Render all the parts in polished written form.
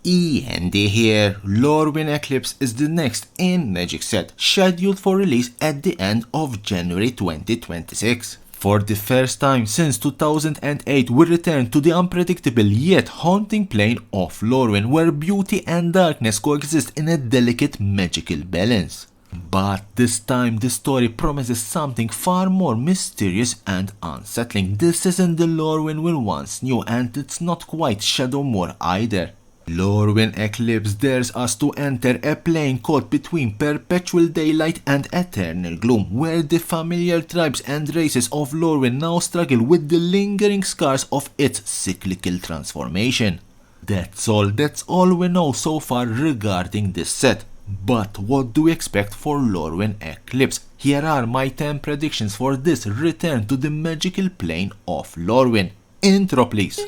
E.N.D here. Lorwyn Eclipse is the next in Magic set, scheduled for release at the end of January 2026. For the first time since 2008, we return to the unpredictable yet haunting plane of Lorwyn, where beauty and darkness coexist in a delicate magical balance. But this time the story promises something far more mysterious and unsettling. This isn't the Lorwyn we once knew, and it's not quite Shadowmoor either. Lorwyn Eclipse dares us to enter a plane caught between perpetual daylight and eternal gloom, where the familiar tribes and races of Lorwyn now struggle with the lingering scars of its cyclical transformation. That's all we know so far regarding this set. But what do we expect for Lorwyn Eclipse? Here are my 10 predictions for this return to the magical plane of Lorwyn. Intro please.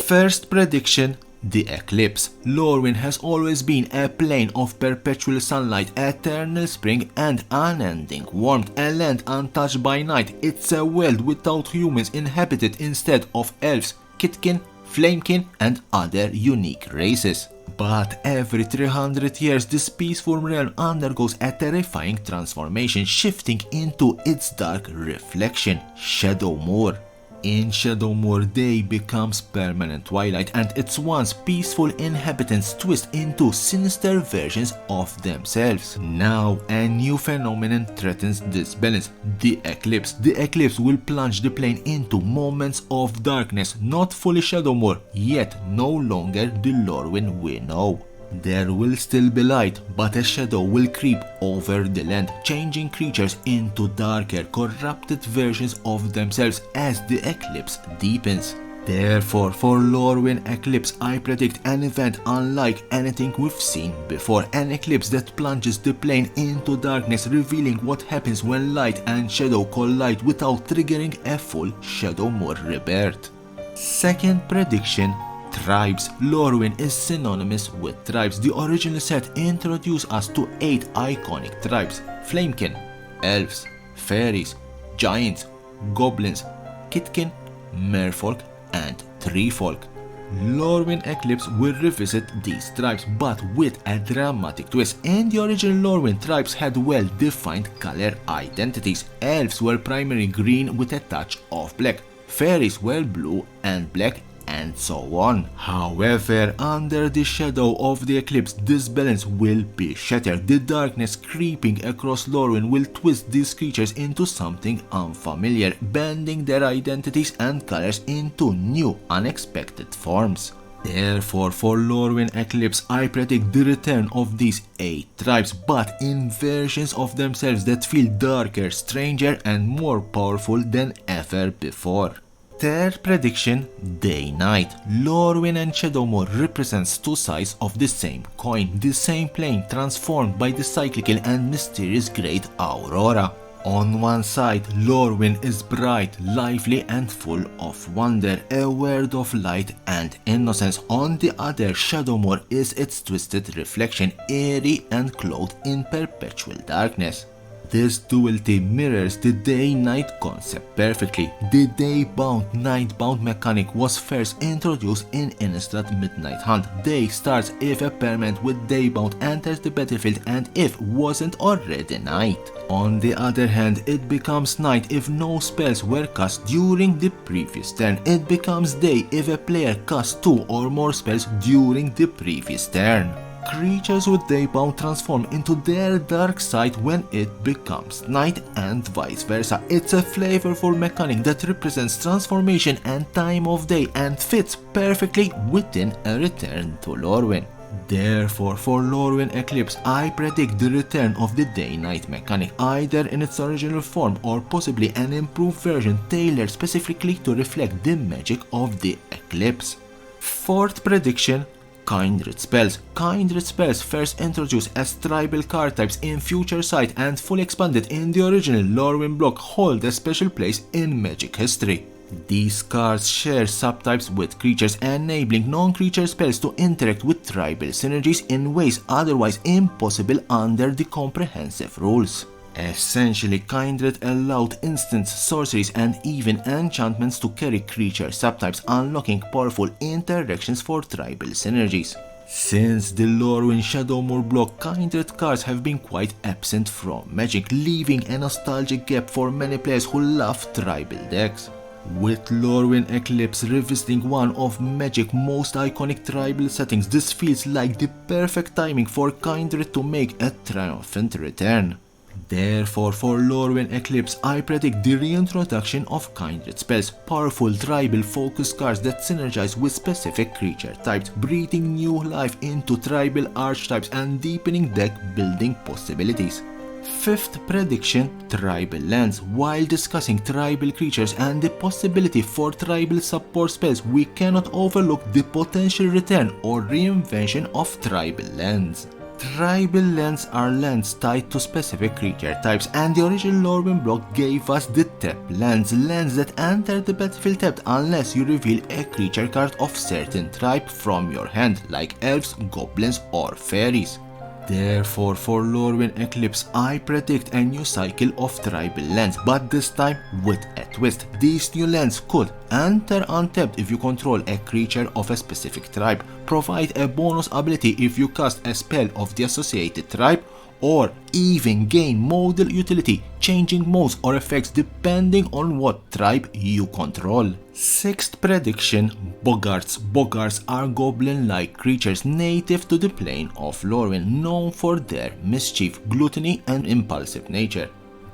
First prediction, the Eclipse. Lorwyn has always been a plane of perpetual sunlight, eternal spring and unending warmth, a land untouched by night. It's a world without humans inhabited instead of elves, kitkin, flamekin and other unique races. But every 300 years this peaceful realm undergoes a terrifying transformation, shifting into its dark reflection, Shadowmoor. In Shadowmoor, day becomes permanent twilight, and its once peaceful inhabitants twist into sinister versions of themselves. Now, a new phenomenon threatens this balance, the Eclipse. The Eclipse will plunge the plane into moments of darkness, not fully Shadowmoor, yet no longer the Lorwyn we know. There will still be light, but a shadow will creep over the land, changing creatures into darker, corrupted versions of themselves as the eclipse deepens. Therefore, for Lorwyn Eclipse, I predict an event unlike anything we've seen before, an eclipse that plunges the plane into darkness, revealing what happens when light and shadow collide without triggering a full Shadowmoor rebirth. Second prediction, tribes. Lorwyn is synonymous with tribes. The original set introduced us to 8 iconic tribes: Flamekin, Elves, Fairies, Giants, Goblins, Kitkin, Merfolk and Treefolk. Lorwyn Eclipse will revisit these tribes, but with a dramatic twist. In the original Lorwyn, tribes had well-defined color identities. Elves were primarily green with a touch of black, Fairies were blue and black, and so on. However, under the shadow of the eclipse, this balance will be shattered. The darkness creeping across Lorwyn will twist these creatures into something unfamiliar, bending their identities and colors into new, unexpected forms. Therefore, for Lorwyn Eclipse, I predict the return of these 8 tribes, but in versions of themselves that feel darker, stranger and more powerful than ever before. Third prediction, day-night. Lorwyn and Shadowmoor represents 2 sides of the same coin, the same plane transformed by the cyclical and mysterious Great Aurora. On one side, Lorwyn is bright, lively and full of wonder, a world of light and innocence. On the other, Shadowmoor is its twisted reflection, airy and clothed in perpetual darkness. This duality mirrors the day-night concept perfectly. The day-bound, night-bound mechanic was first introduced in Innistrad Midnight Hunt. Day starts if a permanent with day-bound enters the battlefield and if wasn't already night. On the other hand, it becomes night if no spells were cast during the previous turn. It becomes day if a player casts 2 or more spells during the previous turn. Creatures with Daybound transform into their dark side when it becomes night and vice versa. It's a flavorful mechanic that represents transformation and time of day and fits perfectly within a return to Lorwyn. Therefore, for Lorwyn Eclipse, I predict the return of the day-night mechanic, either in its original form or possibly an improved version tailored specifically to reflect the magic of the eclipse. Fourth prediction, Kindred spells. Kindred spells, first introduced as tribal card types in Future Sight and fully expanded in the original Lorwyn block, hold a special place in Magic history. These cards share subtypes with creatures, enabling non-creature spells to interact with tribal synergies in ways otherwise impossible under the comprehensive rules. Essentially, Kindred allowed instants, sorceries, and even enchantments to carry creature subtypes, unlocking powerful interactions for tribal synergies. Since the Lorwyn Shadowmoor block, Kindred cards have been quite absent from Magic, leaving a nostalgic gap for many players who love tribal decks. With Lorwyn Eclipse revisiting one of Magic's most iconic tribal settings, this feels like the perfect timing for Kindred to make a triumphant return. Therefore, for Lorwyn Eclipse, I predict the reintroduction of Kindred spells, powerful tribal-focused cards that synergize with specific creature types, breathing new life into tribal archetypes and deepening deck building possibilities. Fifth prediction, Tribal Lands. While discussing tribal creatures and the possibility for tribal support spells, we cannot overlook the potential return or reinvention of Tribal Lands. Tribal lands are lands tied to specific creature types, and the original Lorwyn block gave us the tap lands, lands that enter the battlefield tapped unless you reveal a creature card of certain tribe from your hand, like elves, goblins, or fairies. Therefore, for Lorwyn Eclipse, I predict a new cycle of tribal lands, but this time with a twist. These new lands could enter untapped if you control a creature of a specific tribe, provide a bonus ability if you cast a spell of the associated tribe, or even gain modal utility, changing modes or effects depending on what tribe you control. Sixth prediction, Boggarts. Boggarts are goblin-like creatures native to the plane of Lorwyn, known for their mischief, gluttony, and impulsive nature.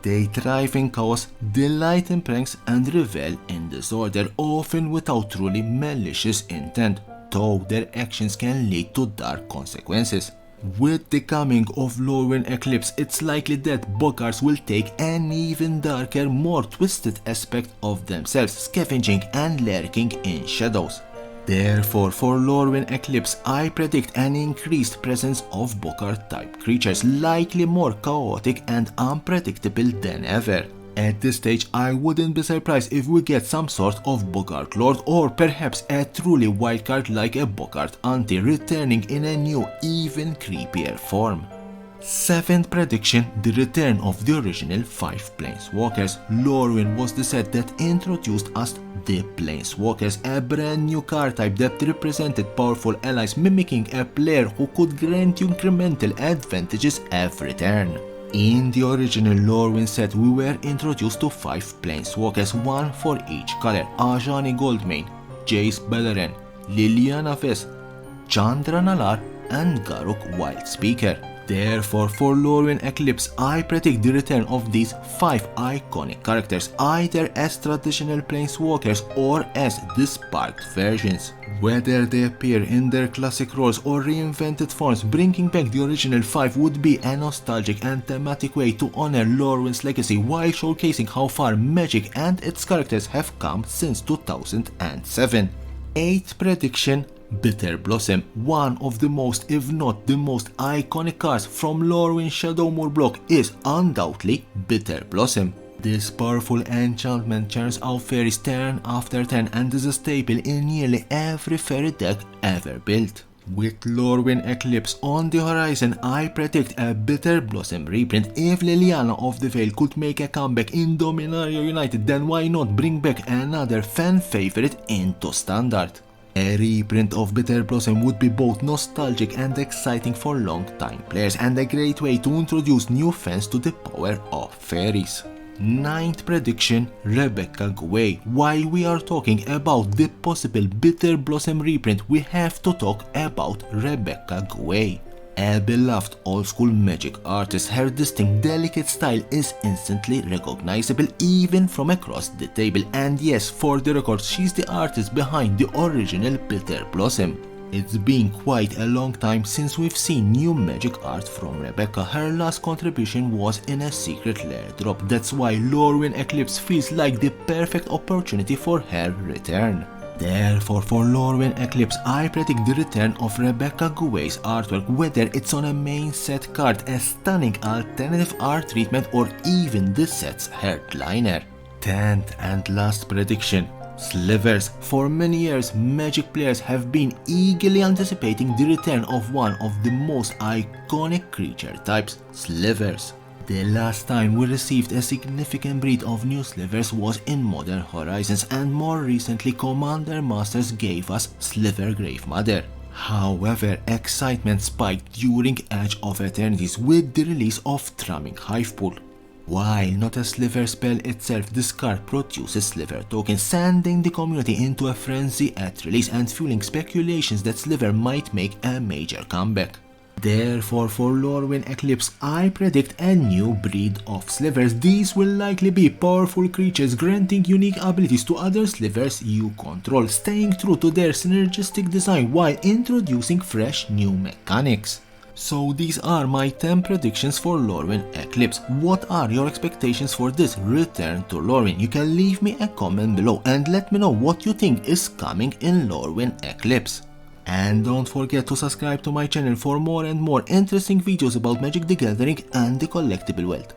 They thrive in chaos, delight in pranks, and revel in disorder, often without truly malicious intent, though their actions can lead to dark consequences. With the coming of Lorwyn Eclipse, it's likely that Boggarts will take an even darker, more twisted aspect of themselves, scavenging and lurking in shadows. Therefore, for Lorwyn Eclipse, I predict an increased presence of Boggart-type creatures, likely more chaotic and unpredictable than ever. At this stage, I wouldn't be surprised if we get some sort of Boggart Lord, or perhaps a truly wildcard like a Boggart Auntie returning in a new, even creepier form. Seventh prediction, the return of the original 5 Planeswalkers. Lorwyn was the set that introduced us the Planeswalkers, a brand new card type that represented powerful allies mimicking a player who could grant you incremental advantages every turn. In the original Lorwyn set, we were introduced to 5 Planeswalkers, one for each color: Ajani Goldmane, Jace Beleren, Liliana Vess, Chandra Nalar, and Garruk Wildspeaker. Therefore, for Lorwyn Eclipse, I predict the return of these 5 iconic characters, either as traditional Planeswalkers or as the sparked versions. Whether they appear in their classic roles or reinvented forms, bringing back the original 5 would be a nostalgic and thematic way to honor Lorwyn's legacy while showcasing how far Magic and its characters have come since 2007. 8th prediction, Bitterblossom. One of the most, if not the most iconic cards from Lorwyn Shadowmoor block is undoubtedly Bitterblossom. This powerful enchantment churns out fairies turn after turn and is a staple in nearly every fairy deck ever built. With Lorwyn Eclipse on the horizon, I predict a Bitterblossom reprint. If Liliana of the Veil could make a comeback in Dominaria United, then why not bring back another fan favorite into Standard? A reprint of Bitterblossom would be both nostalgic and exciting for long-time players, and a great way to introduce new fans to the power of fairies. 9th prediction, Rebecca Guay. While we are talking about the possible Bitterblossom reprint, we have to talk about Rebecca Guay. A beloved old-school Magic artist, her distinct, delicate style is instantly recognizable even from across the table, and yes, for the record, she's the artist behind the original Bitterblossom. It's been quite a long time since we've seen new Magic art from Rebecca. Her last contribution was in a secret lair drop. That's why Lorwyn Eclipse feels like the perfect opportunity for her return. Therefore, for Lorwyn Eclipse, I predict the return of Rebecca Guay's artwork, whether it's on a main set card, a stunning alternative art treatment, or even the set's headliner. 10th and last prediction, Slivers. For many years, Magic players have been eagerly anticipating the return of one of the most iconic creature types, Slivers. The last time we received a significant breed of new slivers was in Modern Horizons, and more recently Commander Masters gave us Sliver Gravemother. However, excitement spiked during Edge of Eternities with the release of Thrumming Hivepool. While not a Sliver spell itself, this card produces Sliver tokens, sending the community into a frenzy at release and fueling speculations that Sliver might make a major comeback. Therefore, for Lorwyn Eclipse, I predict a new breed of slivers. These will likely be powerful creatures granting unique abilities to other slivers you control, staying true to their synergistic design while introducing fresh new mechanics. So these are my 10 predictions for Lorwyn Eclipse. What are your expectations for this return to Lorwyn? You can leave me a comment below and let me know what you think is coming in Lorwyn Eclipse. And don't forget to subscribe to my channel for more and more interesting videos about Magic the Gathering and the collectible world.